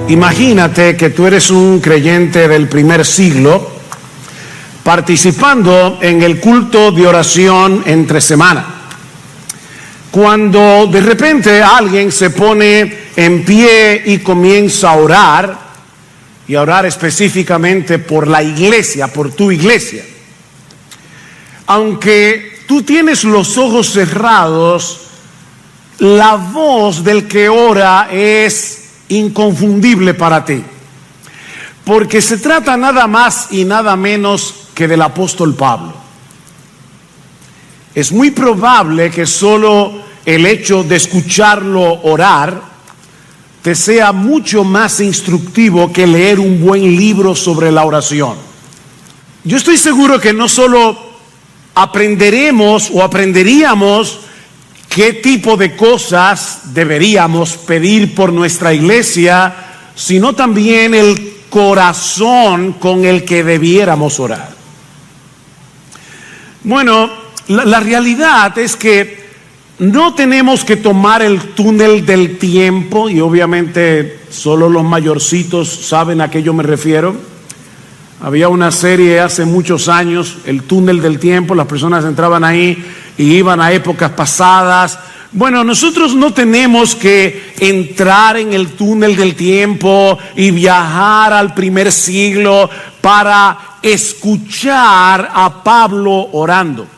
Imagínate que tú eres un creyente del primer siglo participando en el culto de oración entre semana. Cuando de repente alguien se pone en pie y comienza a orar, y a orar específicamente por la iglesia, por tu iglesia. Aunque tú tienes los ojos cerrados, la voz del que ora es inconfundible para ti, porque se trata nada más y nada menos que del apóstol Pablo. Es muy probable que solo el hecho de escucharlo orar te sea mucho más instructivo que leer un buen libro sobre la oración. Yo estoy seguro que no solo aprenderíamos qué tipo de cosas deberíamos pedir por nuestra iglesia, sino también el corazón con el que debiéramos orar. Bueno, la realidad es que no tenemos que tomar el túnel del tiempo, y obviamente solo los mayorcitos saben a qué yo me refiero. Había una serie hace muchos años, el túnel del tiempo, las personas entraban ahí y iban a épocas pasadas. Bueno, nosotros no tenemos que entrar en el túnel del tiempo y viajar al primer siglo para escuchar a Pablo orando.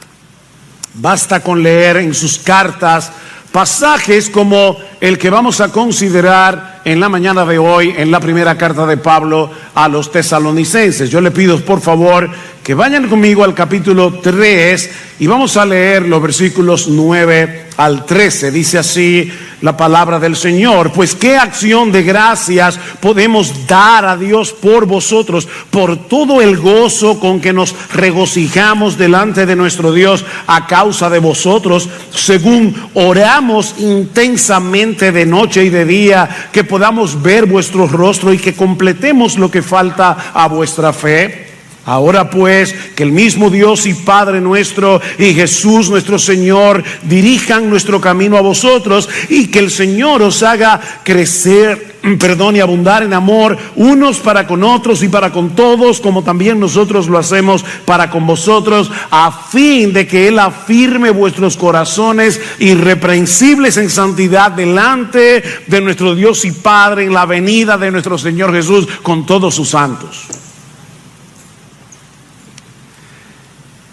Basta con leer en sus cartas pasajes como el que vamos a considerar en la mañana de hoy en la primera carta de Pablo a los tesalonicenses. Yo le pido por favor que vayan conmigo al capítulo 3 y vamos a leer los versículos 9 al 13. Dice así la palabra del Señor: pues qué acción de gracias podemos dar a Dios por vosotros, por todo el gozo con que nos regocijamos delante de nuestro Dios a causa de vosotros, según oramos intensamente de noche y de día, que podamos ver vuestro rostro y que completemos lo que falta a vuestra fe. Ahora pues, que el mismo Dios y Padre nuestro y Jesús nuestro Señor dirijan nuestro camino a vosotros, y que el Señor os haga crecer, y abundar en amor unos para con otros y para con todos, como también nosotros lo hacemos para con vosotros, a fin de que Él afirme vuestros corazones irreprensibles en santidad delante de nuestro Dios y Padre en la venida de nuestro Señor Jesús con todos sus santos.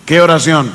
¿Qué oración?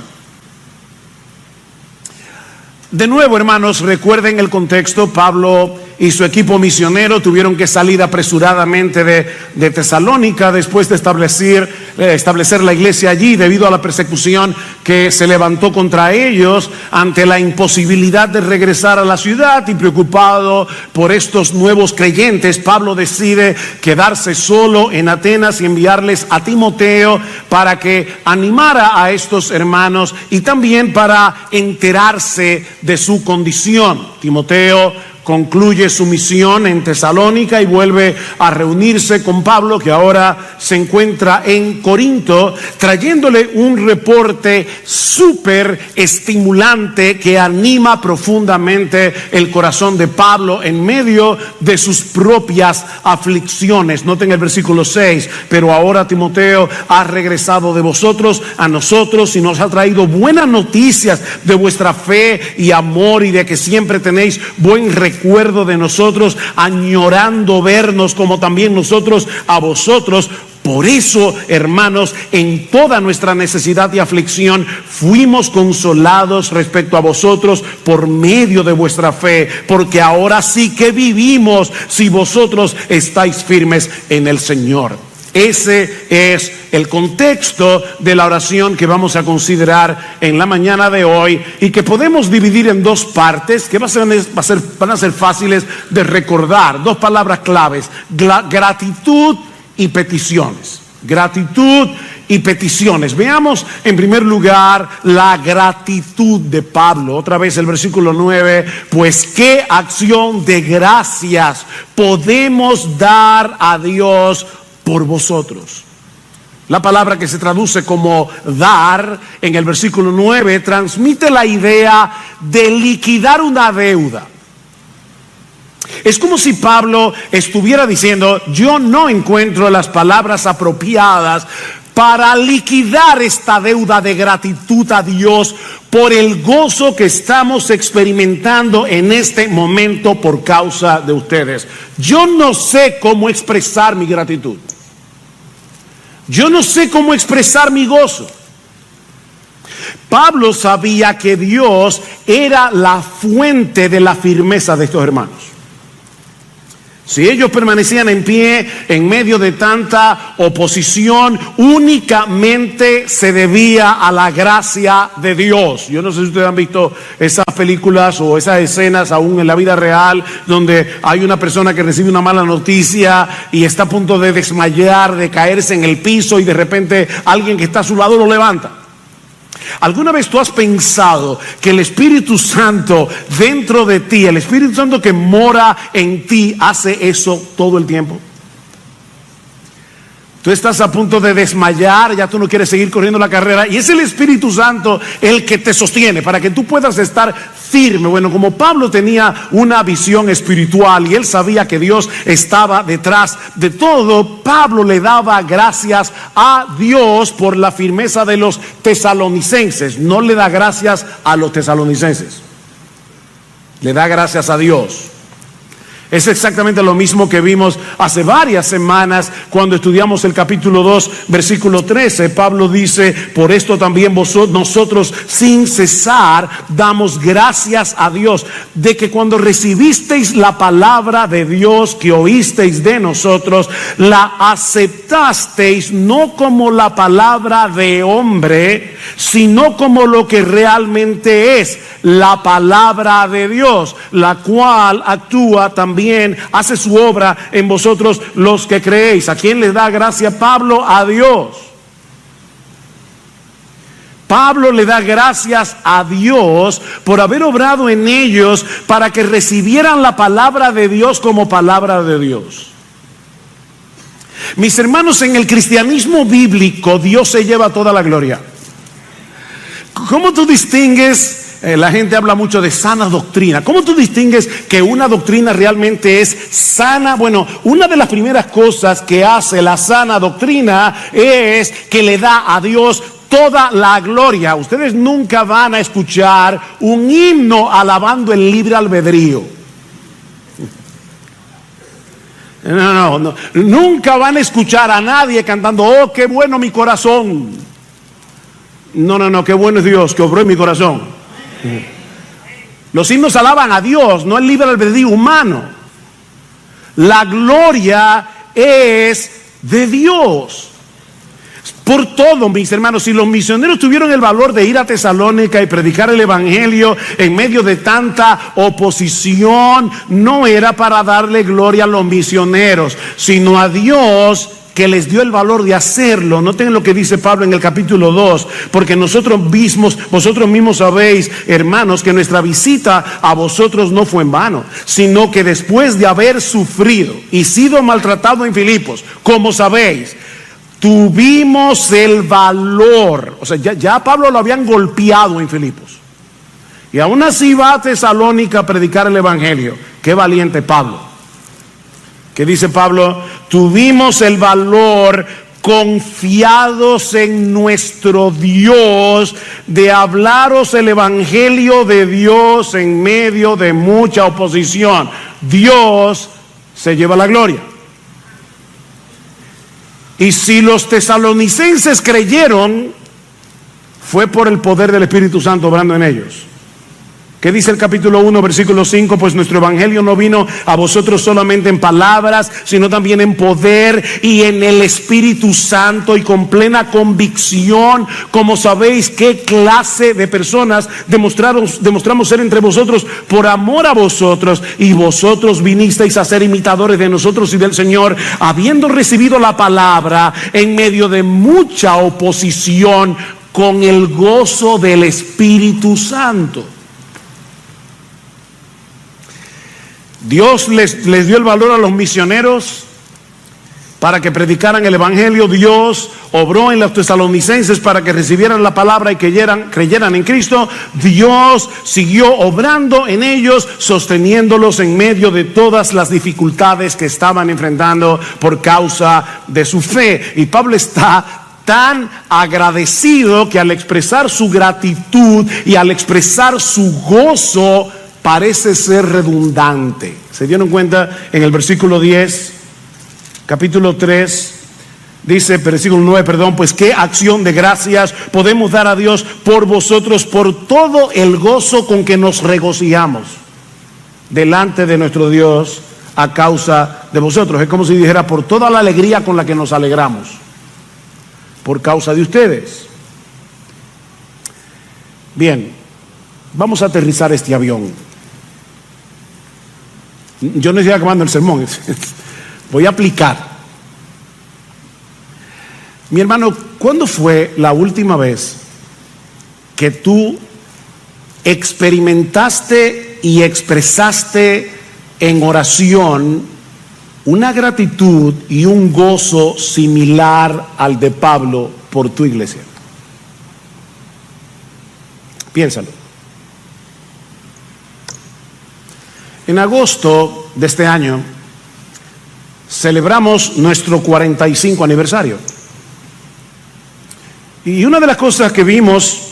De nuevo, hermanos, recuerden el contexto. Pablo y su equipo misionero tuvieron que salir apresuradamente de Tesalónica después de establecer la iglesia allí, debido a la persecución que se levantó contra ellos. Ante la imposibilidad de regresar a la ciudad y preocupado por estos nuevos creyentes, Pablo decide quedarse solo en Atenas y enviarles a Timoteo para que animara a estos hermanos y también para enterarse de su condición. Timoteo concluye su misión en Tesalónica y vuelve a reunirse con Pablo, que ahora se encuentra en Corinto, trayéndole un reporte súper estimulante que anima profundamente el corazón de Pablo en medio de sus propias aflicciones. Noten el versículo 6: pero ahora Timoteo ha regresado de vosotros a nosotros y nos ha traído buenas noticias de vuestra fe y amor, y de que siempre tenéis buen recuerdo de nosotros, añorando vernos como también nosotros a vosotros. Por eso, hermanos, en toda nuestra necesidad y aflicción fuimos consolados respecto a vosotros por medio de vuestra fe, porque ahora sí que vivimos si vosotros estáis firmes en el Señor. Ese es el contexto de la oración que vamos a considerar en la mañana de hoy, y que podemos dividir en dos partes que van a ser fáciles de recordar. Dos palabras claves: gratitud y peticiones. Gratitud y peticiones. Veamos en primer lugar la gratitud de Pablo. Otra vez el versículo 9: pues qué acción de gracias podemos dar a Dios por vosotros. La palabra que se traduce como dar en el versículo 9 transmite la idea de liquidar una deuda. Es como si Pablo estuviera diciendo: yo no encuentro las palabras apropiadas para liquidar esta deuda de gratitud a Dios por el gozo que estamos experimentando en este momento por causa de ustedes. Yo no sé cómo expresar mi gratitud. Yo no sé cómo expresar mi gozo. Pablo sabía que Dios era la fuente de la firmeza de estos hermanos. Si ellos permanecían en pie en medio de tanta oposición, únicamente se debía a la gracia de Dios. Yo no sé si ustedes han visto esas películas o esas escenas aún en la vida real, donde hay una persona que recibe una mala noticia y está a punto de desmayar, de caerse en el piso, y de repente alguien que está a su lado lo levanta. ¿Alguna vez tú has pensado que el Espíritu Santo dentro de ti, el Espíritu Santo que mora en ti, hace eso todo el tiempo? Tú estás a punto de desmayar, ya tú no quieres seguir corriendo la carrera, y es el Espíritu Santo el que te sostiene para que tú puedas estar firme. Bueno, como Pablo tenía una visión espiritual y él sabía que Dios estaba detrás de todo, Pablo le daba gracias a Dios por la firmeza de los tesalonicenses. No le da gracias a los tesalonicenses, le da gracias a Dios. Es exactamente lo mismo que vimos hace varias semanas cuando estudiamos el capítulo 2, versículo 13. Pablo dice: por esto también nosotros sin cesar damos gracias a Dios, de que cuando recibisteis la palabra de Dios que oísteis de nosotros, la aceptasteis no como la palabra de hombre, sino como lo que realmente es, la palabra de Dios, la cual actúa también, hace su obra en vosotros los que creéis. ¿A quién le da gracia Pablo? A Dios. Pablo le da gracias a Dios por haber obrado en ellos para que recibieran la palabra de Dios como palabra de Dios. Mis hermanos, en el cristianismo bíblico Dios se lleva toda la gloria. ¿Cómo tú distingues? La gente habla mucho de sana doctrina. ¿Cómo tú distingues que una doctrina realmente es sana? Bueno, una de las primeras cosas que hace la sana doctrina es que le da a Dios toda la gloria. Ustedes nunca van a escuchar un himno alabando el libre albedrío. No. Nunca van a escuchar a nadie cantando: oh, qué bueno mi corazón. No, qué bueno es Dios que obró en mi corazón. Los himnos alaban a Dios, no el libre albedrío humano. La gloria es de Dios. Por todo, mis hermanos, si los misioneros tuvieron el valor de ir a Tesalónica y predicar el evangelio en medio de tanta oposición, no era para darle gloria a los misioneros, sino a Dios, que les dio el valor de hacerlo. Noten lo que dice Pablo en el capítulo 2, porque vosotros mismos sabéis, hermanos, que nuestra visita a vosotros no fue en vano, sino que después de haber sufrido y sido maltratado en Filipos, como sabéis, tuvimos el valor. O sea, ya Pablo lo habían golpeado en Filipos, y aún así va a Tesalónica a predicar el evangelio. Qué valiente Pablo. ¿Qué dice Pablo? Tuvimos el valor, confiados en nuestro Dios, de hablaros el evangelio de Dios en medio de mucha oposición. Dios se lleva la gloria. Y si los tesalonicenses creyeron, fue por el poder del Espíritu Santo obrando en ellos. ¿Qué dice el capítulo 1, versículo 5? Pues nuestro evangelio no vino a vosotros solamente en palabras, sino también en poder y en el Espíritu Santo, y con plena convicción, como sabéis qué clase de personas demostramos ser entre vosotros por amor a vosotros, y vosotros vinisteis a ser imitadores de nosotros y del Señor, habiendo recibido la palabra en medio de mucha oposición, con el gozo del Espíritu Santo. Dios les dio el valor a los misioneros para que predicaran el evangelio. Dios obró en los tesalonicenses para que recibieran la palabra y creyeran en Cristo. Dios siguió obrando en ellos, sosteniéndolos en medio de todas las dificultades que estaban enfrentando por causa de su fe. Y Pablo está tan agradecido que al expresar su gratitud y al expresar su gozo parece ser redundante. ¿Se dieron cuenta? En el versículo 10, capítulo 3, dice, versículo 9, perdón, pues qué acción de gracias podemos dar a Dios por vosotros, por todo el gozo con que nos regocijamos delante de nuestro Dios a causa de vosotros. Es como si dijera, por toda la alegría con la que nos alegramos por causa de ustedes. Bien, vamos a aterrizar este avión. Yo no estoy acabando el sermón, voy a aplicar. Mi hermano, ¿cuándo fue la última vez que tú experimentaste y expresaste en oración una gratitud y un gozo similar al de Pablo por tu iglesia? Piénsalo. En agosto de este año celebramos nuestro 45 aniversario. Y una de las cosas que vimos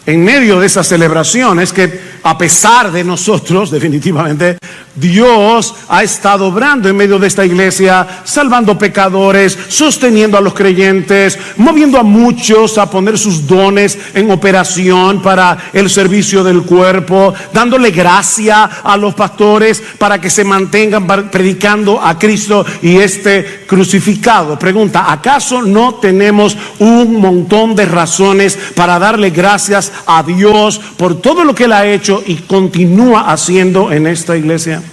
en medio de esa celebración es que a pesar de nosotros, definitivamente, Dios ha estado obrando en medio de esta iglesia, salvando pecadores, sosteniendo a los creyentes, moviendo a muchos a poner sus dones en operación para el servicio del cuerpo, dándole gracia a los pastores para que se mantengan predicando a Cristo y este crucificado. Pregunta, ¿acaso no tenemos un montón de razones para darle gracias a Dios por todo lo que Él ha hecho y continúa haciendo en esta iglesia?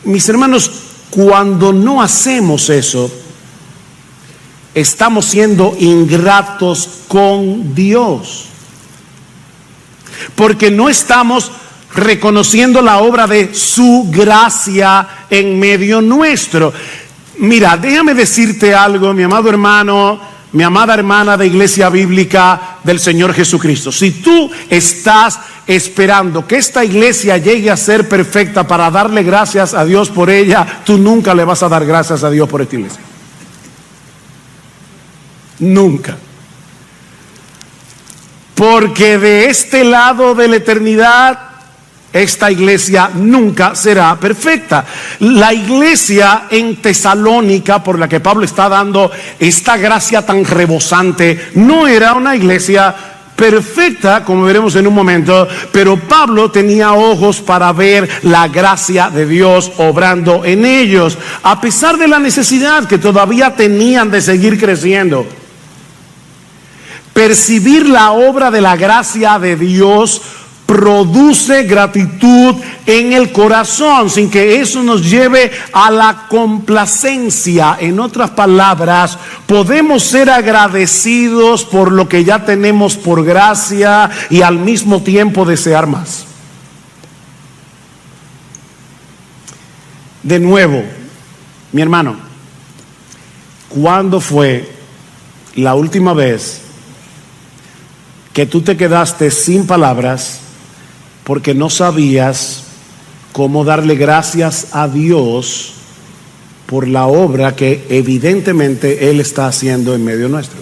Mis hermanos, cuando no hacemos eso, estamos siendo ingratos con Dios, porque no estamos reconociendo la obra de su gracia en medio nuestro. Mira, déjame decirte algo, mi amado hermano, mi amada hermana de Iglesia Bíblica del Señor Jesucristo. Si tú estás esperando que esta iglesia llegue a ser perfecta para darle gracias a Dios por ella, tú nunca le vas a dar gracias a Dios por esta iglesia. Nunca. Porque de este lado de la eternidad, esta iglesia nunca será perfecta. La iglesia en Tesalónica, por la que Pablo está dando esta gracia tan rebosante, no era una iglesia perfecta, como veremos en un momento, pero Pablo tenía ojos para ver la gracia de Dios obrando en ellos, a pesar de la necesidad que todavía tenían de seguir creciendo. Percibir la obra de la gracia de Dios produce gratitud en el corazón, sin que eso nos lleve a la complacencia. En otras palabras, podemos ser agradecidos por lo que ya tenemos por gracia y al mismo tiempo desear más. De nuevo, mi hermano, ¿cuándo fue la última vez que tú te quedaste sin palabras porque no sabías cómo darle gracias a Dios por la obra que evidentemente Él está haciendo en medio nuestro?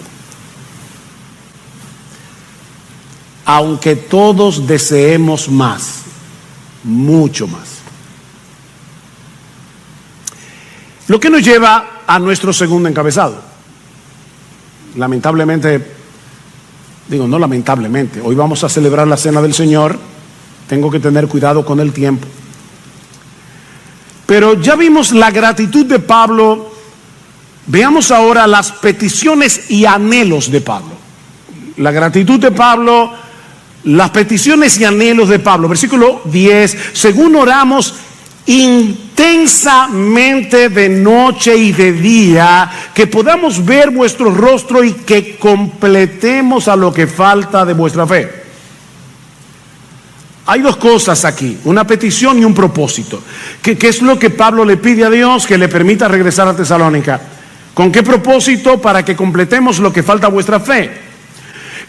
Aunque todos deseemos más, mucho más. Lo que nos lleva a nuestro segundo encabezado. Lamentablemente, no lamentablemente, hoy vamos a celebrar la Cena del Señor. Tengo que tener cuidado con el tiempo. Pero ya vimos la gratitud de Pablo. Veamos ahora las peticiones y anhelos de Pablo. La gratitud de Pablo, las peticiones y anhelos de Pablo. Versículo 10, según oramos intensamente de noche y de día, que podamos ver vuestro rostro y que completemos a lo que falta de vuestra fe. Hay dos cosas aquí, una petición y un propósito. ¿Qué es lo que Pablo le pide a Dios? Que le permita regresar a Tesalónica. ¿Con qué propósito? Para que completemos lo que falta a vuestra fe.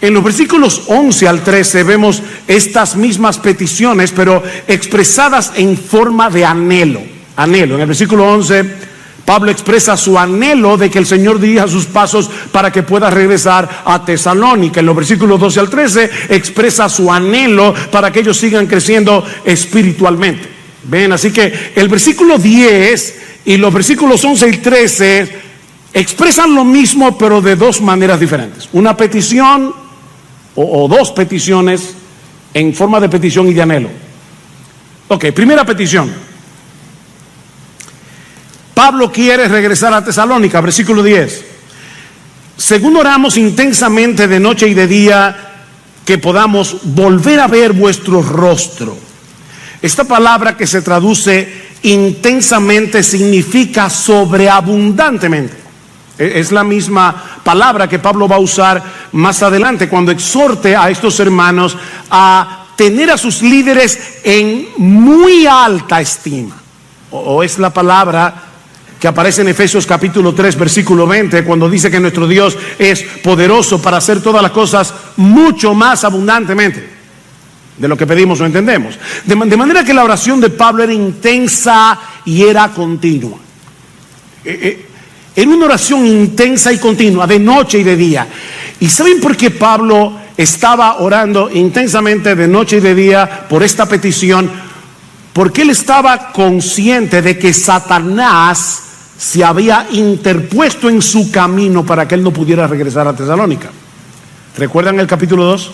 En los versículos 11 al 13 vemos estas mismas peticiones, pero expresadas en forma de anhelo. Anhelo. En el versículo 11, Pablo expresa su anhelo de que el Señor dirija sus pasos para que pueda regresar a Tesalónica. En los versículos 12 al 13 expresa su anhelo para que ellos sigan creciendo espiritualmente. Ven, así que el versículo 10 y los versículos 11 y 13 expresan lo mismo, pero de dos maneras diferentes. Una petición o dos peticiones en forma de petición y de anhelo. Ok, primera petición. Pablo quiere regresar a Tesalónica, versículo 10. Según oramos intensamente de noche y de día, que podamos volver a ver vuestro rostro. Esta palabra que se traduce intensamente significa sobreabundantemente. Es la misma palabra que Pablo va a usar más adelante cuando exhorte a estos hermanos a tener a sus líderes en muy alta estima. O es la palabra que aparece en Efesios capítulo 3 versículo 20 cuando dice que nuestro Dios es poderoso para hacer todas las cosas mucho más abundantemente de lo que pedimos o entendemos. De manera que la oración de Pablo era intensa y era continua. Era una oración intensa y continua, de noche y de día. ¿Y saben por qué Pablo estaba orando intensamente de noche y de día por esta petición? Porque él estaba consciente de que Satanás se había interpuesto en su camino para que él no pudiera regresar a Tesalónica. ¿Recuerdan el capítulo 2?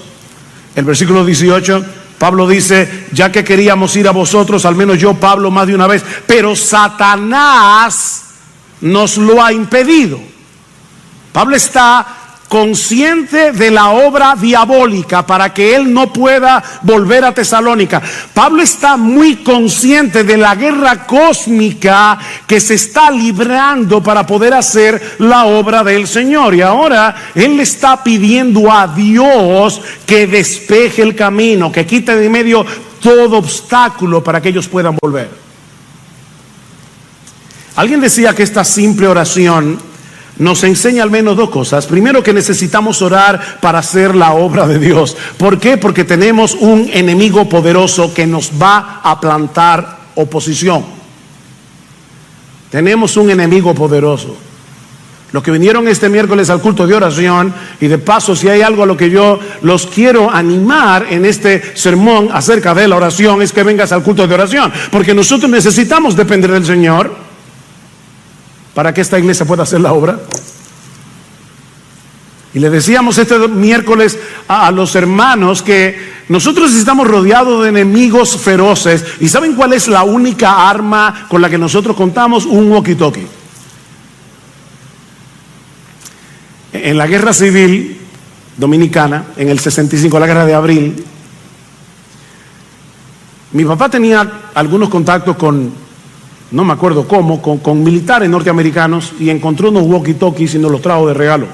El versículo 18, Pablo dice: ya que queríamos ir a vosotros, al menos yo, Pablo, más de una vez, pero Satanás nos lo ha impedido. Pablo está consciente de la obra diabólica para que él no pueda volver a Tesalónica. Pablo está muy consciente de la guerra cósmica que se está librando para poder hacer la obra del Señor. Y ahora él le está pidiendo a Dios que despeje el camino, que quite de medio todo obstáculo para que ellos puedan volver. Alguien decía que esta simple oración nos enseña al menos dos cosas. Primero, que necesitamos orar para hacer la obra de Dios. ¿Por qué? Porque tenemos un enemigo poderoso que nos va a plantar oposición. Tenemos un enemigo poderoso. Los que vinieron este miércoles al culto de oración, y de paso, si hay algo a lo que yo los quiero animar en este sermón acerca de la oración, es que vengas al culto de oración, porque nosotros necesitamos depender del Señor para que esta iglesia pueda hacer la obra. Y le decíamos este miércoles a los hermanos que nosotros estamos rodeados de enemigos feroces. ¿Y saben cuál es la única arma con la que nosotros contamos? Un walkie-talkie. En la guerra civil dominicana, en el 65, la guerra de abril, mi papá tenía algunos contactos con, no me acuerdo cómo, con militares norteamericanos, y encontró unos walkie-talkies y nos los trajo de regalo.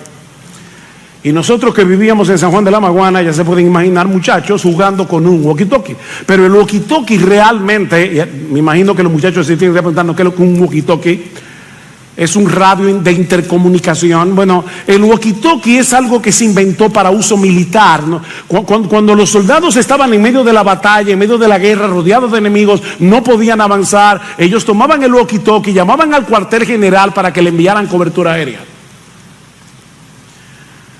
Y nosotros que vivíamos en San Juan de la Maguana, ya se pueden imaginar muchachos jugando con un walkie-talkie. Pero el walkie-talkie realmente, me imagino que los muchachos se tienen que preguntar, ¿qué es un walkie-talkie? Es un radio de intercomunicación. Bueno, el walkie-talkie es algo que se inventó para uso militar, ¿no? Cuando los soldados estaban en medio de la batalla, en medio de la guerra, rodeados de enemigos, no podían avanzar, ellos tomaban el walkie-talkie, llamaban al cuartel general para que le enviaran cobertura aérea.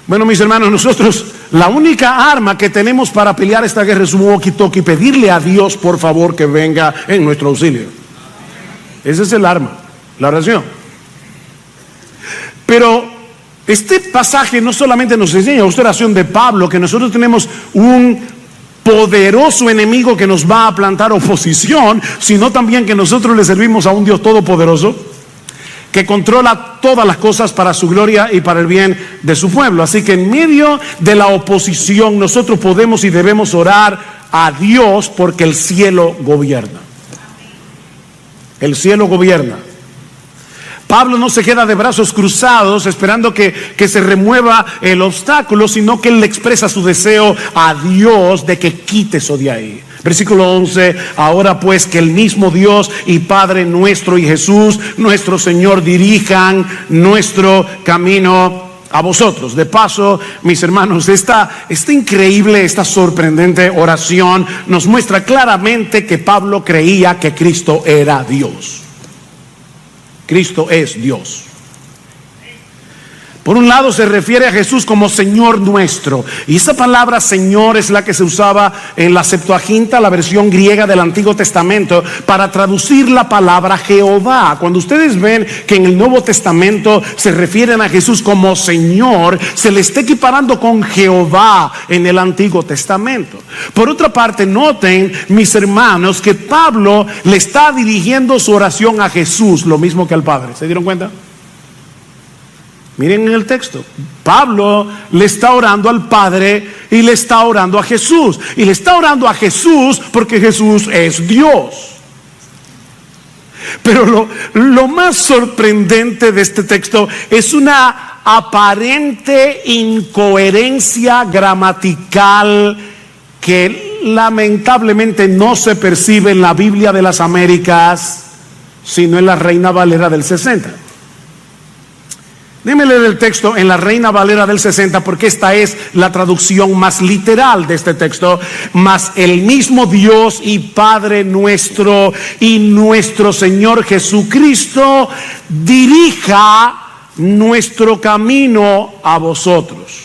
Bueno, mis hermanos, nosotros la única arma que tenemos para pelear esta guerra es un walkie-talkie, pedirle a Dios por favor que venga en nuestro auxilio. Ese es el arma, la oración. Pero este pasaje no solamente nos enseña esta oración de Pablo, que nosotros tenemos un poderoso enemigo que nos va a plantar oposición, sino también que nosotros le servimos a un Dios todopoderoso que controla todas las cosas para su gloria y para el bien de su pueblo. Así que en medio de la oposición nosotros podemos y debemos orar a Dios, porque el cielo gobierna. El cielo gobierna. Pablo no se queda de brazos cruzados esperando que se remueva el obstáculo, sino que él le expresa su deseo a Dios de que quite eso de ahí. Versículo 11, ahora pues que el mismo Dios y Padre nuestro y Jesús, nuestro Señor, dirijan nuestro camino a vosotros. De paso, mis hermanos, esta increíble, esta sorprendente oración nos muestra claramente que Pablo creía que Cristo era Dios. Cristo es Dios. Por un lado se refiere a Jesús como Señor nuestro, y esa palabra Señor es la que se usaba en la Septuaginta, la versión griega del Antiguo Testamento, para traducir la palabra Jehová. Cuando ustedes ven que en el Nuevo Testamento se refieren a Jesús como Señor, se le está equiparando con Jehová en el Antiguo Testamento. Por otra parte, noten, mis hermanos, que Pablo le está dirigiendo su oración a Jesús, lo mismo que al Padre. ¿Se dieron cuenta? Miren en el texto, Pablo le está orando al Padre y le está orando a Jesús. Y le está orando a Jesús porque Jesús es Dios. Pero lo más sorprendente de este texto es una aparente incoherencia gramatical que lamentablemente no se percibe en la Biblia de las Américas, sino en la Reina Valera del 60. Déjenme leer el texto en la Reina Valera del 60 porque esta es la traducción más literal de este texto. Mas el mismo Dios y Padre nuestro y nuestro Señor Jesucristo dirija nuestro camino a vosotros.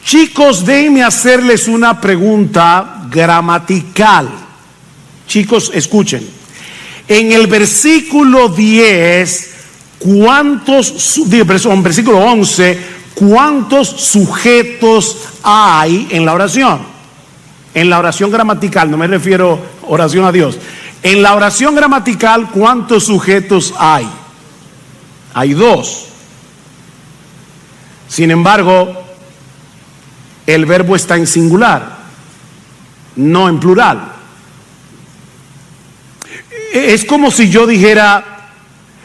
Chicos, déjenme hacerles una pregunta gramatical. Chicos, escuchen. En el versículo 10... versículo 11, ¿cuántos sujetos hay en la oración? En la oración gramatical, no me refiero a oración a Dios. En la oración gramatical, ¿cuántos sujetos hay? Hay dos. Sin embargo, el verbo está en singular, no en plural. Es como si yo dijera: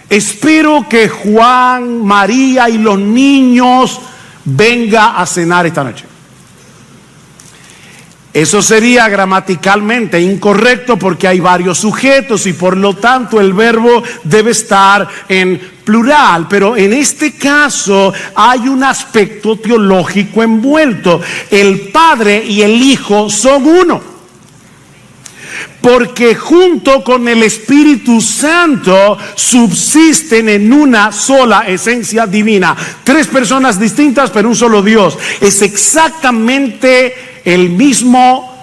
espero que Juan, María y los niños venga a cenar esta noche. Eso sería gramaticalmente incorrecto porque hay varios sujetos y por lo tanto el verbo debe estar en plural. Pero en este caso hay un aspecto teológico envuelto. El Padre y el Hijo son uno, porque junto con el Espíritu Santo subsisten en una sola esencia divina. Tres personas distintas, pero un solo Dios. Es exactamente el mismo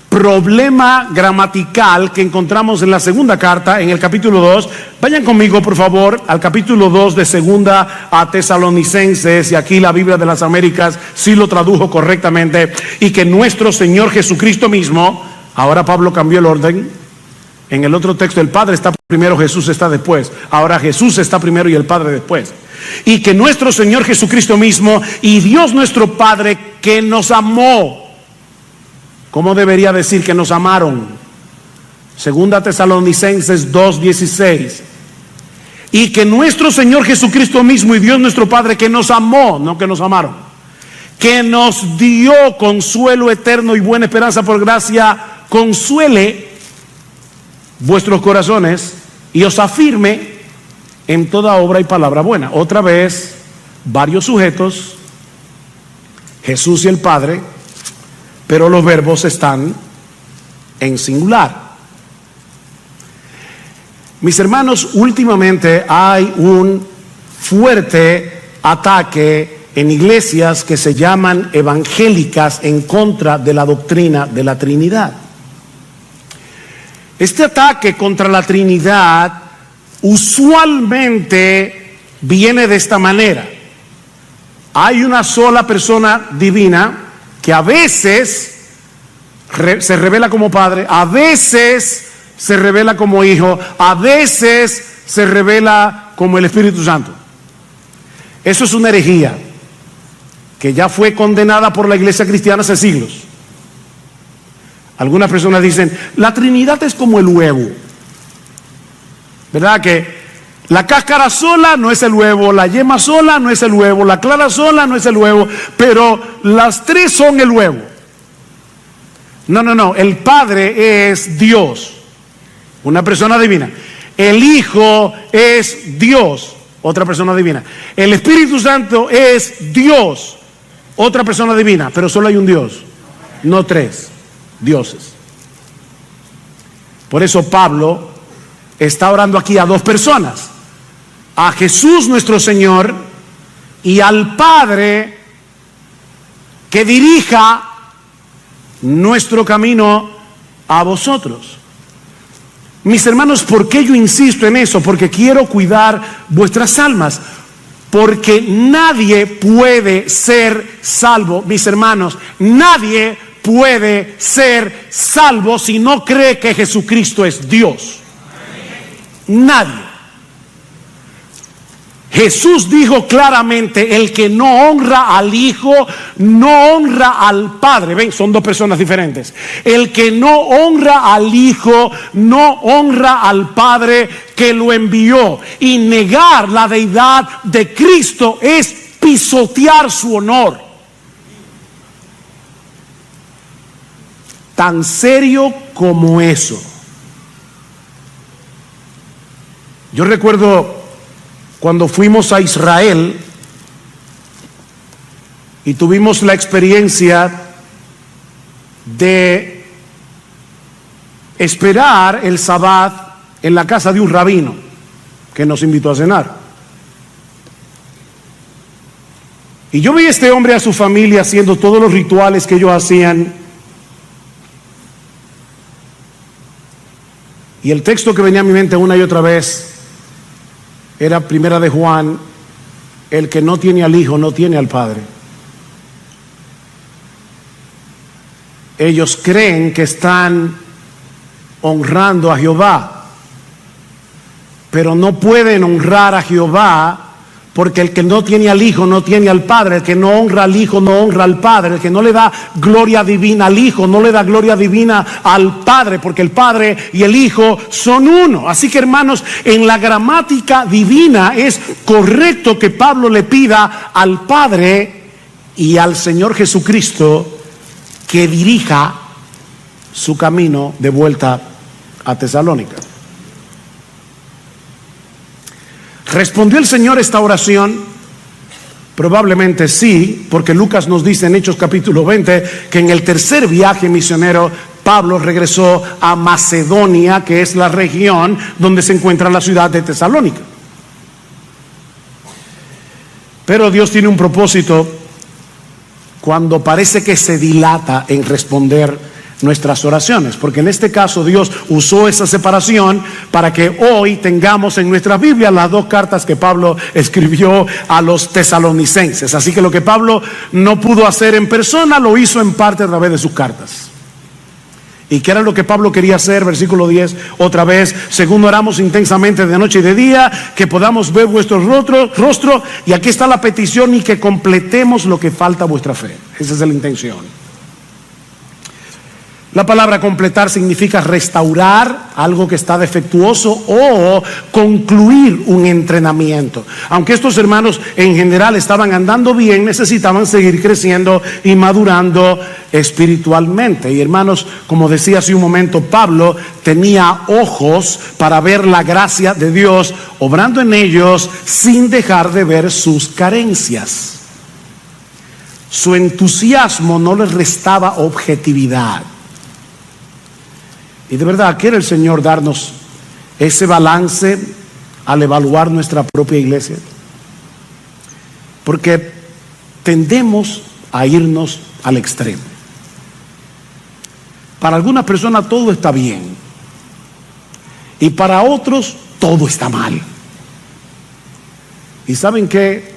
problema gramatical que encontramos en la segunda carta, en el capítulo 2. Vayan conmigo, por favor, al capítulo 2 de segunda a Tesalonicenses, y aquí la Biblia de las Américas sí lo tradujo correctamente. Y que nuestro Señor Jesucristo mismo... Ahora Pablo cambió el orden. En el otro texto el Padre está primero, Jesús está después. Ahora Jesús está primero y el Padre después. Y que nuestro Señor Jesucristo mismo y Dios nuestro Padre, que nos amó. ¿Cómo debería decir que nos amaron? Segunda Tesalonicenses 2:16. Y que nuestro Señor Jesucristo mismo y Dios nuestro Padre, que nos amó, no que nos amaron, que nos dio consuelo eterno y buena esperanza por gracia, consuele vuestros corazones y os afirme en toda obra y palabra buena. Otra vez, varios sujetos, Jesús y el Padre, pero los verbos están en singular. Mis hermanos, últimamente hay un fuerte ataque en iglesias que se llaman evangélicas en contra de la doctrina de la Trinidad. Este ataque contra la Trinidad usualmente viene de esta manera: hay una sola persona divina que a veces se revela como Padre, a veces se revela como Hijo, a veces se revela como el Espíritu Santo. Eso es una herejía que ya fue condenada por la iglesia cristiana hace siglos. Algunas personas dicen: la Trinidad es como el huevo, ¿verdad? Que La cáscara sola no es el huevo, la yema sola no es el huevo, la clara sola no es el huevo, pero las tres son el huevo. No, el Padre es Dios, una persona divina. El Hijo es Dios, otra persona divina. El Espíritu Santo es Dios, otra persona divina, pero solo hay un Dios, no tres dioses. Por eso Pablo está orando aquí a dos personas: a Jesús nuestro Señor y al Padre que dirija nuestro camino a vosotros. Mis hermanos, ¿por qué yo insisto en eso? Porque quiero cuidar vuestras almas. Porque nadie puede ser salvo, mis hermanos, nadie puede ser salvo si no cree que Jesucristo es Dios. Nadie. Jesús dijo claramente: el que no honra al Hijo, no honra al Padre. Ven, son dos personas diferentes. El que no honra al Hijo, no honra al Padre que lo envió. Y negar la deidad de Cristo es pisotear su honor. Tan serio como eso. Yo recuerdo cuando fuimos a Israel y tuvimos la experiencia de esperar el Sabbat en la casa de un rabino que nos invitó a cenar. Y yo vi a este hombre, a su familia, haciendo todos los rituales que ellos hacían. Y el texto que venía a mi mente una y otra vez era Primera de Juan: el que no tiene al Hijo no tiene al Padre. Ellos creen que están honrando a Jehová, pero no pueden honrar a Jehová, porque el que no tiene al Hijo no tiene al Padre. El que no honra al Hijo no honra al Padre. El que no le da gloria divina al Hijo no le da gloria divina al Padre, porque el Padre y el Hijo son uno. Así que, hermanos, en la gramática divina es correcto que Pablo le pida al Padre y al Señor Jesucristo que dirija su camino de vuelta a Tesalónica. ¿Respondió el Señor esta oración? Probablemente sí, porque Lucas nos dice en Hechos capítulo 20 que en el tercer viaje misionero Pablo regresó a Macedonia, que es la región donde se encuentra la ciudad de Tesalónica. Pero Dios tiene un propósito cuando parece que se dilata en responder nuestras oraciones, porque en este caso Dios usó esa separación para que hoy tengamos en nuestra Biblia las dos cartas que Pablo escribió a los tesalonicenses. Así que lo que Pablo no pudo hacer en persona, lo hizo en parte a través de sus cartas. ¿Y qué era lo que Pablo quería hacer? Versículo 10, otra vez: según oramos intensamente de noche y de día, que podamos ver vuestro rostro, y aquí está la petición, y que completemos lo que falta a vuestra fe. Esa es la intención. La palabra completar significa restaurar algo que está defectuoso o concluir un entrenamiento. Aunque estos hermanos en general estaban andando bien, necesitaban seguir creciendo y madurando espiritualmente. Y hermanos, como decía hace un momento, Pablo tenía ojos para ver la gracia de Dios obrando en ellos sin dejar de ver sus carencias. Su entusiasmo no les restaba objetividad. Y de verdad, quiere el Señor darnos ese balance al evaluar nuestra propia iglesia, porque tendemos a irnos al extremo. Para algunas personas todo está bien y para otros todo está mal. Y ¿saben qué?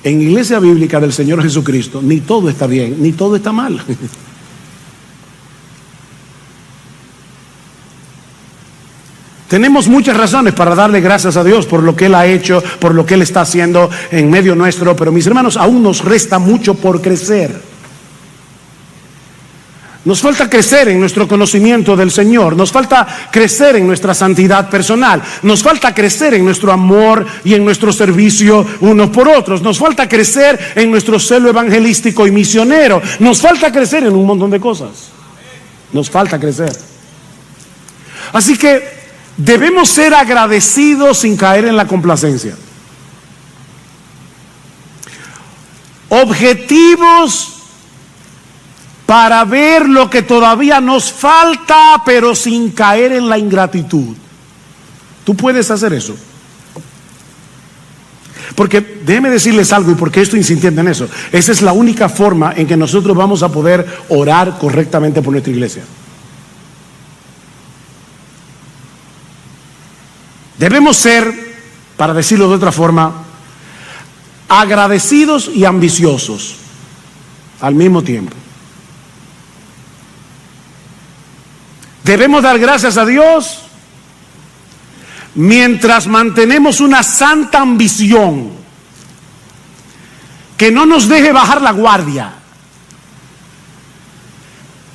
En Iglesia Bíblica del Señor Jesucristo ni todo está bien ni todo está mal. Tenemos muchas razones para darle gracias a Dios por lo que Él ha hecho, por lo que Él está haciendo en medio nuestro, pero mis hermanos, aún nos resta mucho por crecer. Nos falta crecer en nuestro conocimiento del Señor. Nos falta crecer en nuestra santidad personal. Nos falta crecer en nuestro amor y en nuestro servicio unos por otros. Nos falta crecer en nuestro celo evangelístico y misionero. Nos falta crecer en un montón de cosas. Nos falta crecer. Así que debemos ser agradecidos sin caer en la complacencia. Objetivos para ver lo que todavía nos falta, pero sin caer en la ingratitud. Tú puedes hacer eso. Porque déjeme decirles algo, y porque estoy insistiendo en eso. Esa es la única forma en que nosotros vamos a poder orar correctamente por nuestra iglesia. Debemos ser, para decirlo de otra forma, agradecidos y ambiciosos al mismo tiempo. Debemos dar gracias a Dios mientras mantenemos una santa ambición que no nos deje bajar la guardia,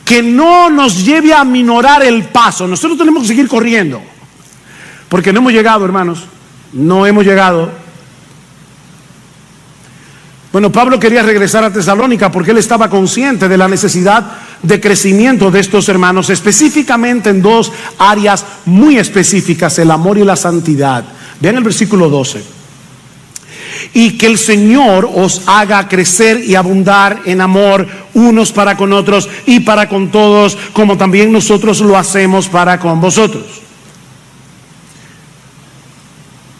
que no nos lleve a minorar el paso. Nosotros tenemos que seguir corriendo, porque no hemos llegado, hermanos, no hemos llegado. Bueno, Pablo quería regresar a Tesalónica porque él estaba consciente de la necesidad de crecimiento de estos hermanos, específicamente en dos áreas muy específicas: el amor y la santidad. Vean el versículo 12. Y que el Señor os haga crecer y abundar en amor unos para con otros y para con todos, como también nosotros lo hacemos para con vosotros.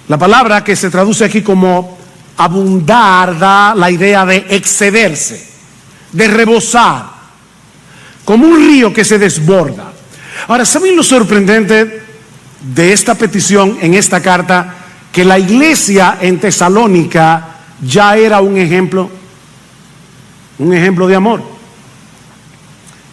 La palabra que se traduce aquí como abundar da la idea de excederse, de rebosar, como un río que se desborda. Ahora, ¿saben lo sorprendente de esta petición en esta carta? Que la iglesia en Tesalónica ya era un ejemplo de amor.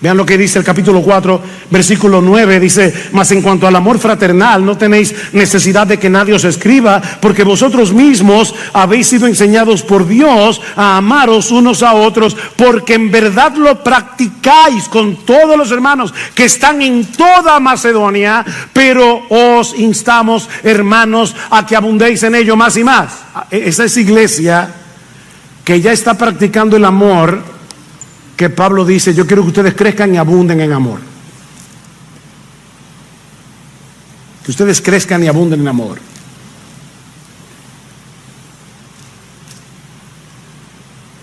Vean lo que dice el capítulo 4, versículo 9, dice: mas en cuanto al amor fraternal, no tenéis necesidad de que nadie os escriba, porque vosotros mismos habéis sido enseñados por Dios a amaros unos a otros, porque en verdad lo practicáis con todos los hermanos que están en toda Macedonia, pero os instamos, hermanos, a que abundéis en ello más y más. Esa es iglesia que ya está practicando el amor, que Pablo dice: yo quiero que ustedes crezcan y abunden en amor. Que ustedes crezcan y abunden en amor.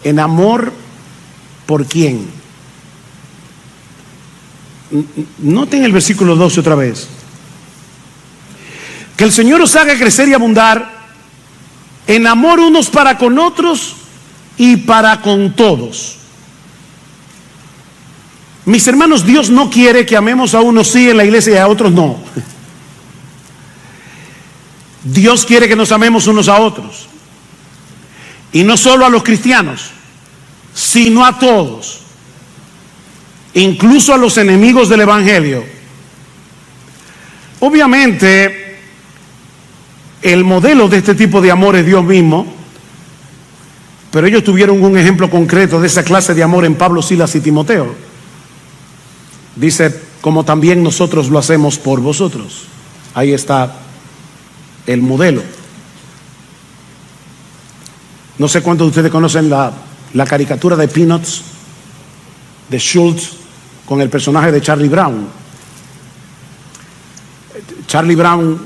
¿En amor por quién? Noten el versículo 12 otra vez. Que el Señor os haga crecer y abundar en amor unos para con otros y para con todos. Mis hermanos, Dios no quiere que amemos a unos sí en la iglesia y a otros no. Dios quiere que nos amemos unos a otros. Y no solo a los cristianos, sino a todos. Incluso a los enemigos del evangelio. Obviamente, el modelo de este tipo de amor es Dios mismo. Pero ellos tuvieron un ejemplo concreto de esa clase de amor en Pablo, Silas y Timoteo. Dice: como también nosotros lo hacemos por vosotros. Ahí está el modelo. No sé cuántos de ustedes conocen la caricatura de Peanuts, de Schultz, con el personaje de Charlie Brown. Charlie Brown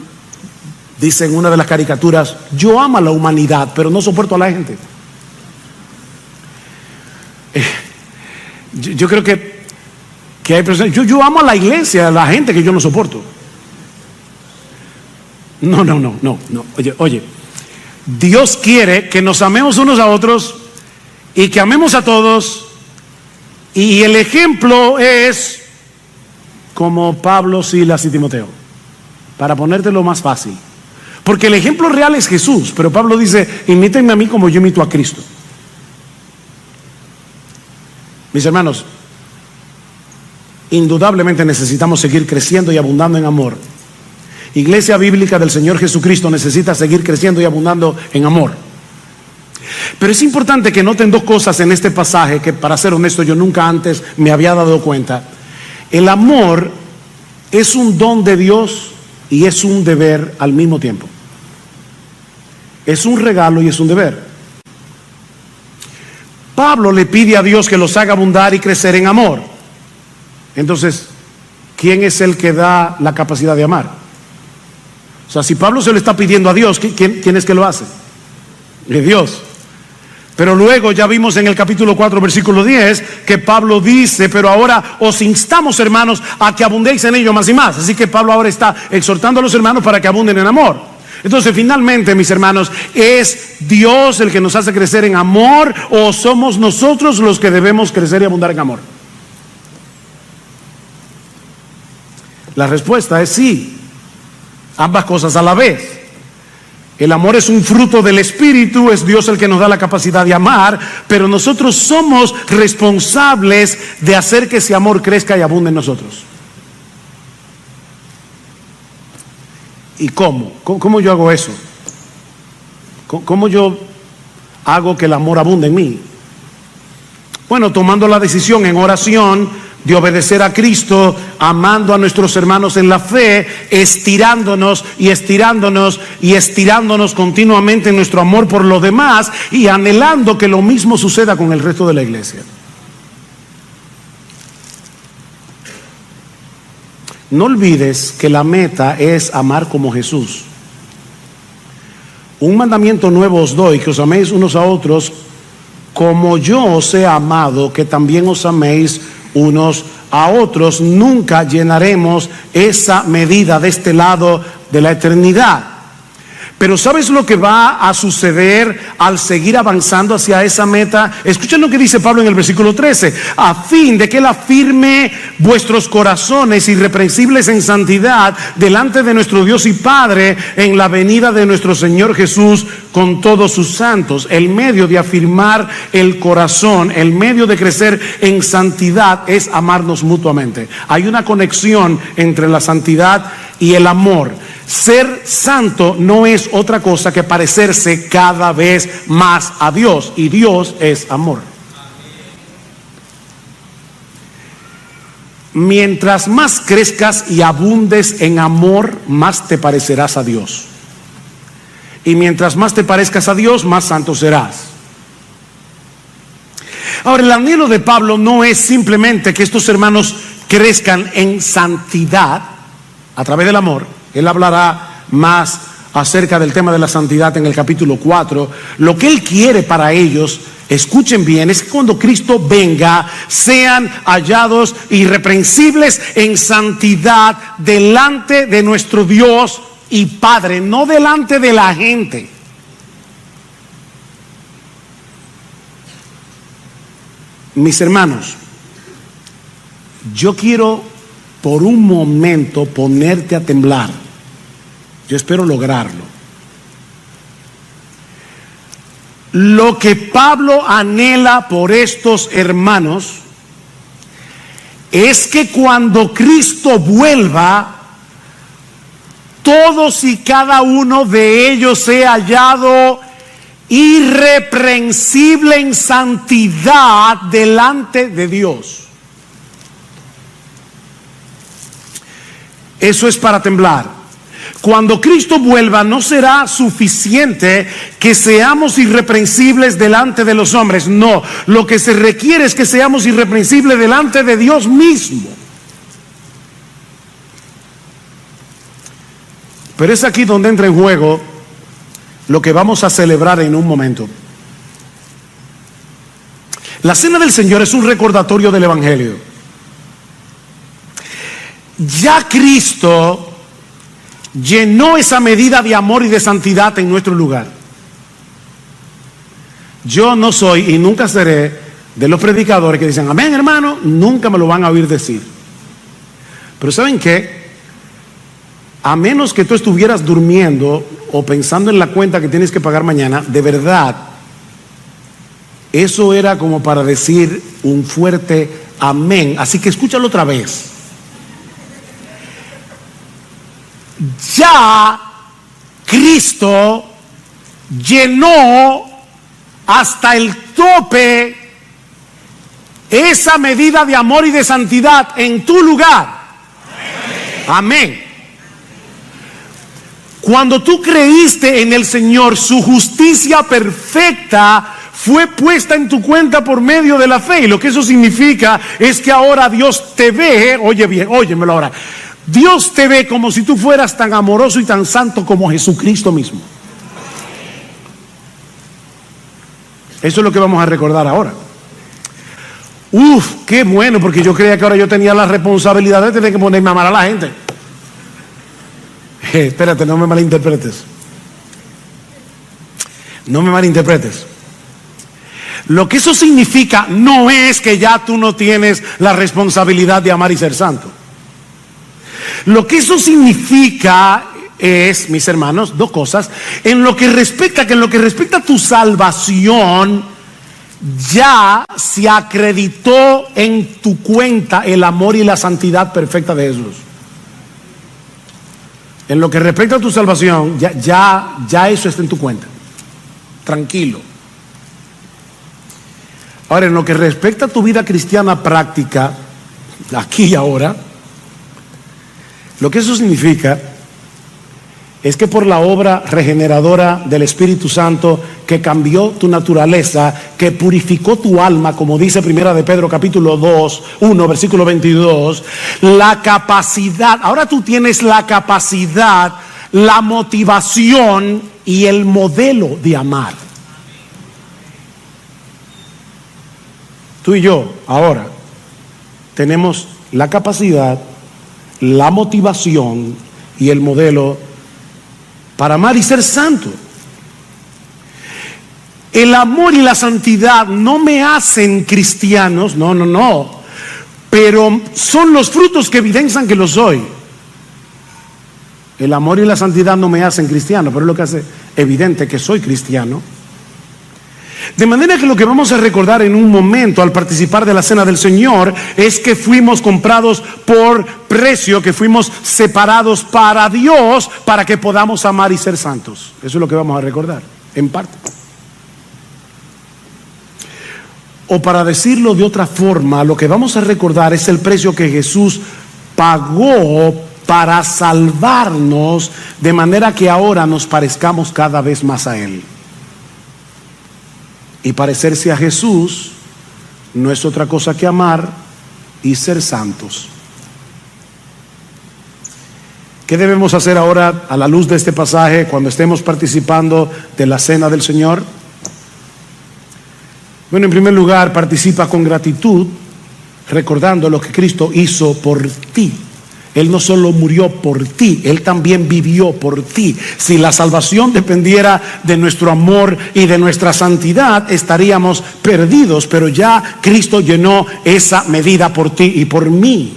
dice en una de las caricaturas: yo amo a la humanidad, pero no soporto a la gente. Yo creo que hay personas, yo amo a la iglesia, a la gente que yo no soporto. No. Oye, Dios quiere que nos amemos unos a otros y que amemos a todos, y el ejemplo es como Pablo, Silas y Timoteo, para ponértelo más fácil, porque el ejemplo real es Jesús, pero Pablo dice: imítenme a mí como yo imito a Cristo. Mis hermanos, indudablemente necesitamos seguir creciendo y abundando en amor. Iglesia Bíblica del Señor Jesucristo necesita seguir creciendo y abundando en amor. Pero es importante que noten dos cosas en este pasaje que, para ser honesto, yo nunca antes me había dado cuenta. El amor es un don de Dios y es un deber al mismo tiempo. Es un regalo y es un deber. Pablo le pide a Dios que los haga abundar y crecer en amor. Entonces, ¿quién es el que da la capacidad de amar? O sea, si Pablo se lo está pidiendo a Dios, ¿quién es que lo hace? Es Dios. Pero luego ya vimos en el capítulo 4, versículo 10, que Pablo dice: pero ahora os instamos, hermanos, a que abundéis en ello más y más. Así que Pablo ahora está exhortando a los hermanos para que abunden en amor. Entonces, finalmente, mis hermanos, ¿es Dios el que nos hace crecer en amor o somos nosotros los que debemos crecer y abundar en amor? La respuesta es sí, ambas cosas a la vez. El amor es un fruto del Espíritu, es Dios el que nos da la capacidad de amar, pero nosotros somos responsables de hacer que ese amor crezca y abunde en nosotros. ¿Y cómo? ¿Cómo yo hago eso? ¿Cómo yo hago que el amor abunde en mí? Bueno, tomando la decisión en oración de obedecer a Cristo, amando a nuestros hermanos en la fe, estirándonos y estirándonos y estirándonos continuamente en nuestro amor por los demás y anhelando que lo mismo suceda con el resto de la iglesia. No olvides que la meta es amar como Jesús. Un mandamiento nuevo os doy, que os améis unos a otros como yo os he amado, que también os améis unos a otros. Nunca llenaremos esa medida de este lado de la eternidad. Pero ¿sabes lo que va a suceder al seguir avanzando hacia esa meta? Escuchen lo que dice Pablo en el versículo 13: a fin de que él afirme vuestros corazones irreprensibles en santidad delante de nuestro Dios y Padre en la venida de nuestro Señor Jesús con todos sus santos. El medio de afirmar el corazón, el medio de crecer en santidad es amarnos mutuamente. Hay una conexión entre la santidad y el amor. Ser santo no es otra cosa que parecerse cada vez más a Dios, y Dios es amor. Mientras más crezcas y abundes en amor, más te parecerás a Dios. Y mientras más te parezcas a Dios, más santo serás. Ahora, el anhelo de Pablo no es simplemente que estos hermanos crezcan en santidad a través del amor. Él hablará más acerca del tema de la santidad en el capítulo 4. Lo que él quiere para ellos, escuchen bien, es que cuando Cristo venga sean hallados irreprensibles en santidad delante de nuestro Dios y Padre, no delante de la gente. Mis hermanos, yo quiero por un momento ponerte a temblar. Yo espero lograrlo. Lo que Pablo anhela por estos hermanos es que cuando Cristo vuelva, todos y cada uno de ellos sea hallado irreprensible en santidad delante de Dios. Eso es para temblar. Cuando Cristo vuelva, no será suficiente que seamos irreprensibles delante de los hombres. No, lo que se requiere es que seamos irreprensibles delante de Dios mismo. Pero es aquí donde entra en juego lo que vamos a celebrar en un momento. La cena del Señor es un recordatorio del Evangelio. Ya Cristo llenó esa medida de amor y de santidad en nuestro lugar. Yo no soy y nunca seré de los predicadores que dicen amén, hermano. Nunca me lo van a oír decir. Pero ¿saben qué? A menos que tú estuvieras durmiendo o pensando en la cuenta que tienes que pagar mañana, de verdad, eso era como para decir un fuerte amén. Así que escúchalo otra vez. Ya Cristo llenó hasta el tope esa medida de amor y de santidad en tu lugar. Amén. Cuando tú creíste en el Señor, su justicia perfecta fue puesta en tu cuenta por medio de la fe. Y lo que eso significa es que ahora Dios te ve, oye bien, óyemelo ahora. Dios te ve como si tú fueras tan amoroso y tan santo como Jesucristo mismo. Eso es lo que vamos a recordar ahora. Qué bueno, porque yo creía que ahora yo tenía la responsabilidad de tener que ponerme a amar a la gente. Espérate, no me malinterpretes. No me malinterpretes. Lo que eso significa no es que ya tú no tienes la responsabilidad de amar y ser santo. Lo que eso significa es, mis hermanos, dos cosas. En lo que respecta a tu salvación, ya se acreditó en tu cuenta el amor y la santidad perfecta de Jesús. En lo que respecta a tu salvación, ya eso está en tu cuenta. Tranquilo. Ahora, en lo que respecta a tu vida cristiana práctica, aquí y ahora, lo que eso significa es que por la obra regeneradora del Espíritu Santo que cambió tu naturaleza, que purificó tu alma, como dice Primera de Pedro capítulo 1 versículo 22, la capacidad, ahora tú tienes la capacidad, la motivación y el modelo de amar. Tú y yo ahora tenemos la capacidad, la motivación y el modelo para amar y ser santo. El amor y la santidad no me hacen cristianos, no, pero son los frutos que evidencian que lo soy. El amor y la santidad no me hacen cristiano, pero es lo que hace evidente que soy cristiano. De manera que lo que vamos a recordar en un momento al participar de la cena del Señor es que fuimos comprados por precio, que fuimos separados para Dios para que podamos amar y ser santos. Eso es lo que vamos a recordar, en parte. O para decirlo de otra forma, lo que vamos a recordar es el precio que Jesús pagó para salvarnos, de manera que ahora nos parezcamos cada vez más a Él. Y parecerse a Jesús no es otra cosa que amar y ser santos. ¿Qué debemos hacer ahora a la luz de este pasaje cuando estemos participando de la cena del Señor? Bueno, en primer lugar, participa con gratitud, recordando lo que Cristo hizo por ti. Él no solo murió por ti, Él también vivió por ti. Si la salvación dependiera de nuestro amor y de nuestra santidad, estaríamos perdidos, pero ya Cristo llenó esa medida por ti y por mí.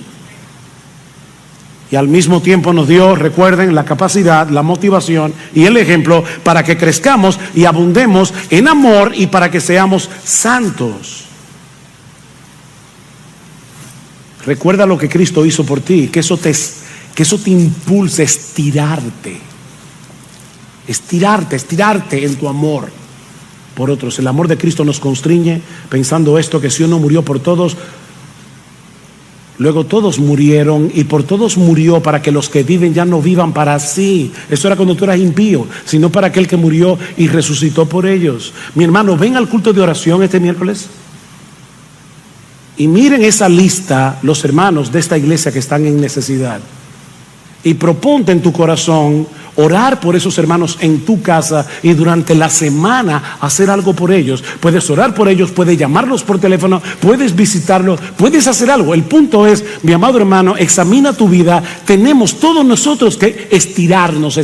Y al mismo tiempo nos dio, recuerden, la capacidad, la motivación y el ejemplo para que crezcamos y abundemos en amor y para que seamos santos. Recuerda lo que Cristo hizo por ti, que eso te impulse a estirarte en tu amor por otros. El amor de Cristo nos constriñe pensando esto, que si uno murió por todos, luego todos murieron y por todos murió para que los que viven ya no vivan para sí. Eso era cuando tú eras impío, sino para aquel que murió y resucitó por ellos. Mi hermano, ven al culto de oración este miércoles. Y miren esa lista, los hermanos de esta iglesia que están en necesidad. Y proponte en tu corazón orar por esos hermanos en tu casa y durante la semana hacer algo por ellos. Puedes orar por ellos, puedes llamarlos por teléfono, puedes visitarlos, puedes hacer algo. El punto es, mi amado hermano, examina tu vida. Tenemos todos nosotros que estirarnos,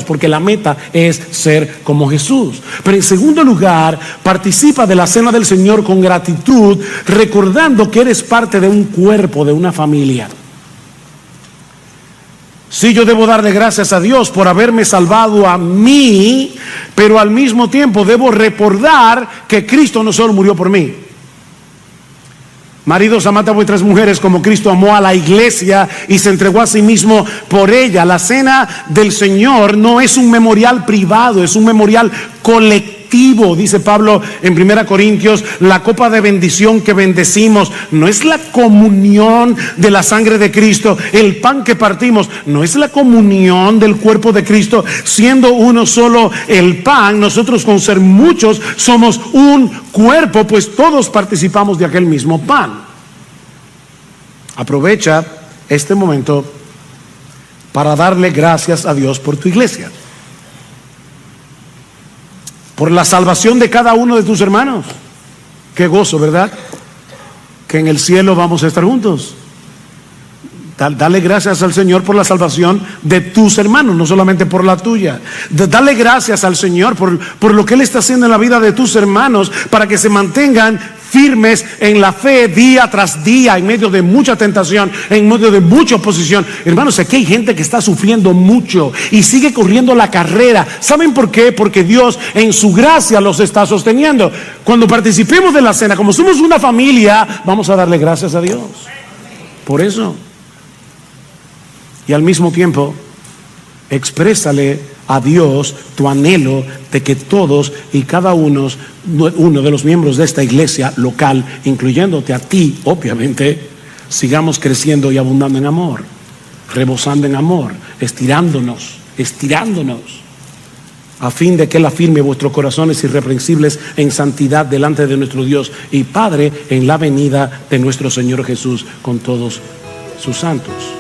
porque la meta es ser como Jesús. Pero en segundo lugar, participa de la cena del Señor con gratitud, recordando que eres parte de un cuerpo, de una familia. Sí, yo debo darle gracias a Dios por haberme salvado a mí, pero al mismo tiempo debo recordar que Cristo no solo murió por mí. Maridos, amad a vuestras mujeres como Cristo amó a la iglesia y se entregó a sí mismo por ella. La cena del Señor no es un memorial privado, es un memorial colectivo colectivo, dice Pablo en 1 Corintios, la copa de bendición que bendecimos no es la comunión de la sangre de Cristo, el pan que partimos no es la comunión del cuerpo de Cristo, siendo uno solo el pan, nosotros con ser muchos somos un cuerpo, pues todos participamos de aquel mismo pan. Aprovecha este momento para darle gracias a Dios por tu iglesia, por la salvación de cada uno de tus hermanos. Qué gozo, ¿verdad? Que en el cielo vamos a estar juntos. Dale gracias al Señor por la salvación de tus hermanos, no solamente por la tuya. Dale gracias al Señor por lo que Él está haciendo en la vida de tus hermanos, para que se mantengan firmes en la fe día tras día, en medio de mucha tentación, en medio de mucha oposición. Hermanos, aquí hay gente que está sufriendo mucho y sigue corriendo la carrera. ¿Saben por qué? Porque Dios en su gracia los está sosteniendo. Cuando participemos de la cena, como somos una familia, vamos a darle gracias a Dios por eso. Y al mismo tiempo, exprésale a Dios tu anhelo de que todos y cada uno de los miembros de esta iglesia local, incluyéndote a ti, obviamente, sigamos creciendo y abundando en amor, rebosando en amor, estirándonos, a fin de que Él afirme vuestros corazones irreprensibles en santidad delante de nuestro Dios y Padre en la venida de nuestro Señor Jesús con todos sus santos.